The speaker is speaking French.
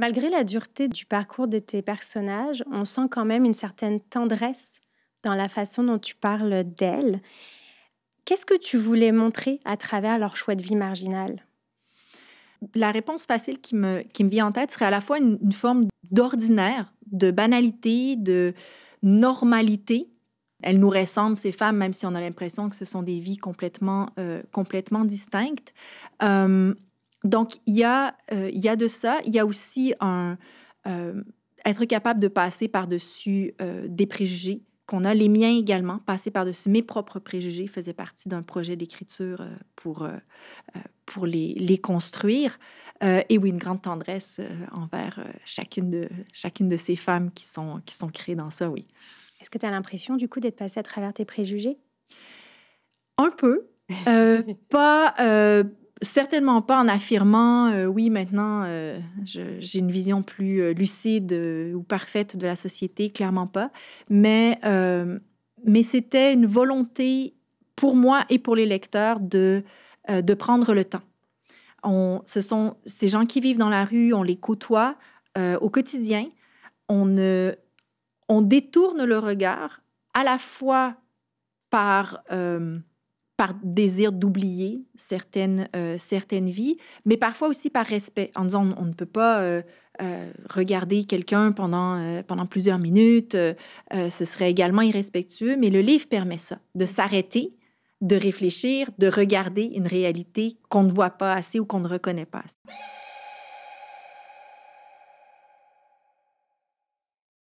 Malgré la dureté du parcours de tes personnages, on sent quand même une certaine tendresse dans la façon dont tu parles d'elles. Qu'est-ce que tu voulais montrer à travers leur choix de vie marginal? La réponse facile qui me vient en tête serait à la fois une forme d'ordinaire, de banalité, de normalité. Elles nous ressemblent, ces femmes, même si on a l'impression que ce sont des vies complètement distinctes. Donc, il y a de ça. Il y a aussi être capable de passer par-dessus des préjugés qu'on a. Les miens également, passer par-dessus mes propres préjugés faisait partie d'un projet d'écriture pour les construire. Et oui, une grande tendresse envers chacune de ces femmes qui sont créées dans ça, oui. Est-ce que tu as l'impression, du coup, d'être passée à travers tes préjugés? Un peu. Certainement pas en affirmant oui, maintenant, j'ai une vision plus lucide ou parfaite de la société, clairement pas. Mais c'était une volonté pour moi et pour les lecteurs de prendre le temps. Ce sont ces gens qui vivent dans la rue, on les côtoie au quotidien. On détourne le regard à la fois par désir d'oublier certaines vies, mais parfois aussi par respect, en disant on ne peut pas regarder quelqu'un pendant plusieurs minutes, ce serait également irrespectueux, mais le livre permet ça, de s'arrêter, de réfléchir, de regarder une réalité qu'on ne voit pas assez ou qu'on ne reconnaît pas assez.